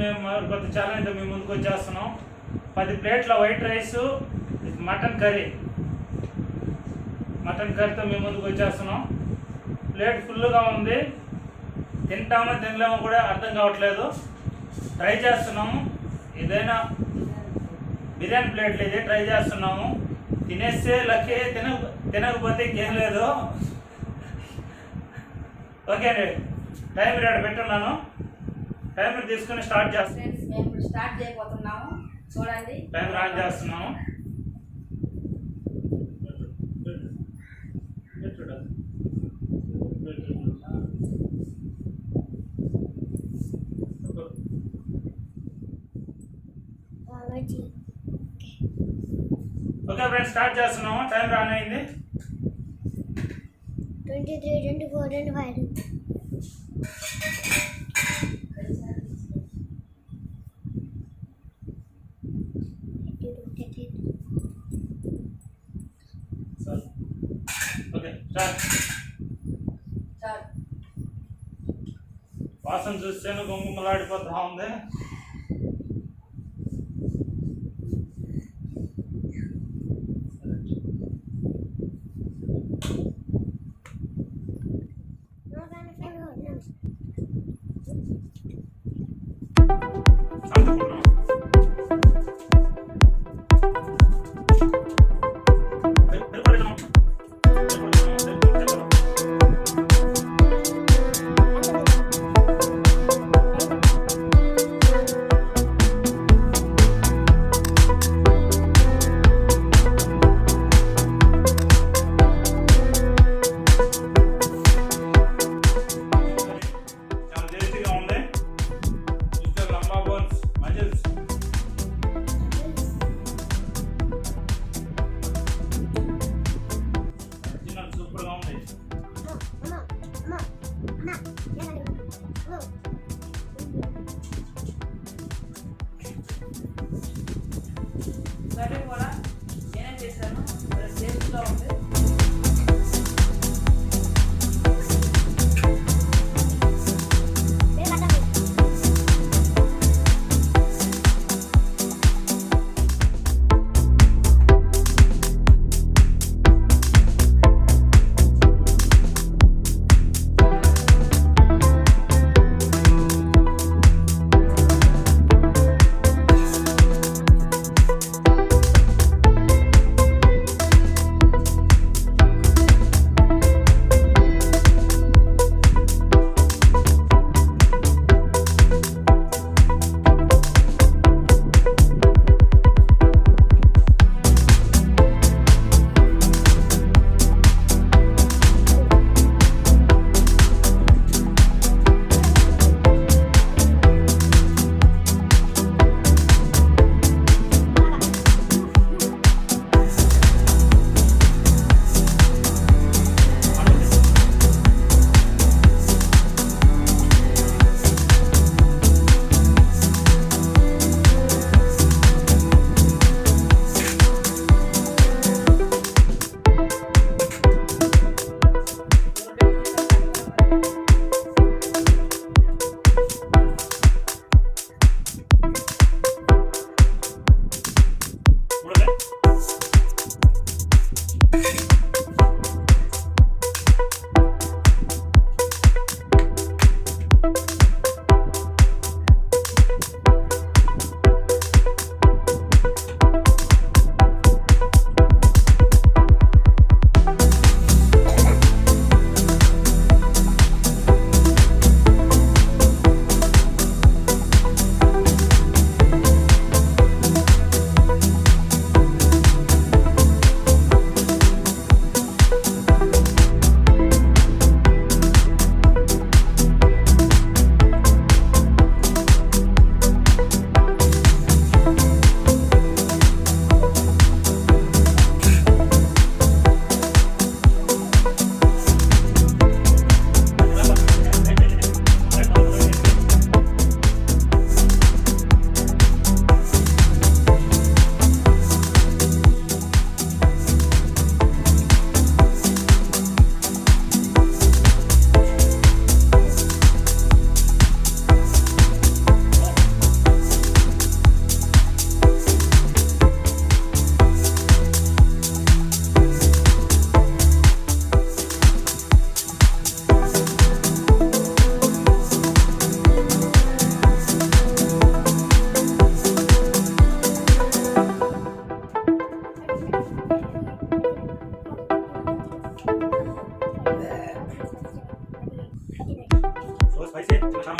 మేము కొత్త ఛాలెంజ్ మీ ముందుకు వచ్చేస్తున్నాం. 10 ప్లేట్ల వైట్ రైస్ మటన్ కర్రీతో మీ ముందుకు వచ్చేస్తున్నాం. ప్లేట్ ఫుల్గా ఉంది, తింటామో తినలేమో కూడా అర్థం కావట్లేదు. ట్రై చేస్తున్నాము. ఏదైనా బిర్యానీ ప్లేట్లు ఇది ట్రై చేస్తున్నాము. తినేస్తే లక్కీ, తినకపోతే ఇంకేం లేదు. ఓకే అండి, టైం రేట్ పెట్టున్నాను. టైం తీసుకుని స్టార్ట్ చేస్తాం. మేము స్టార్ట్ చేయబోతున్నాము, చూడండి. టైం ఆన్ చేస్తున్నాము. ఓకే ఫ్రెండ్స్, స్టార్ట్ చేస్తున్నాము. టైం రాన్ అయింది. 23, 24, 25. Okay, start. వాసన చూస్తేనే గుమ్మలాడిపోతా ఉంది. కర్రీ కూడా నేనే చేశాను, టేస్ట్గా ఉంది. స్పైసీ చాలా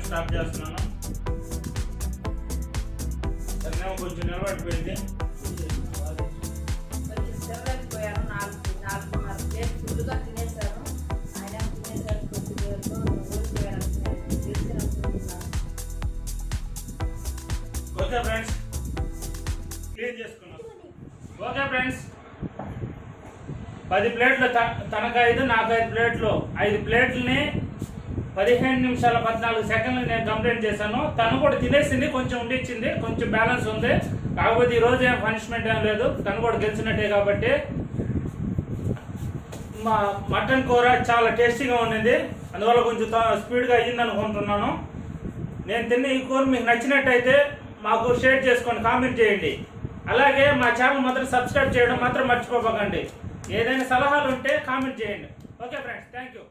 స్టాప్ చేస్తున్నాను. కొంచెం నిలబడిపోయింది. కొంచెం తిరగలేకపోయాను. 4.5 ప్లేట్ ఫుల్గా తినేశాను. ఆయన తినేసారు. కొద్దిగా ఓడిపోయాను. ఓకే ఫ్రెండ్స్, క్లీన్ చేసుకున్నాం. ఓకే ఫ్రెండ్స్, 10 ప్లేట్లు తనకు 5 నాకు 5 ప్లేట్లు, 5 ప్లేట్లని 15 నిమిషాల 14 సెకండ్లు నేను కంప్లైంట్ చేశాను. తను కూడా తినేసింది, కొంచెం ఉండిచ్చింది, కొంచెం బ్యాలెన్స్ ఉంది. కాకపోతే ఈరోజు ఏం పనిష్మెంట్ ఏం లేదు, తను కూడా గెలిచినట్టే. కాబట్టి మా మటన్ కూర చాలా టేస్టీగా ఉండింది. అందువల్ల కొంచెం స్పీడ్గా అయ్యింది అనుకుంటున్నాను. నేను తిన్న ఈ కూర మీకు నచ్చినట్టయితే మాకు షేర్ చేసుకోండి, కామెంట్ చేయండి. అలాగే మా ఛానల్ మాత్రం సబ్స్క్రైబ్ చేయడం మాత్రం మర్చిపోకండి. ఏదైనా సలహాలు ఉంటే కామెంట్ చేయండి. Okay friends, thank you.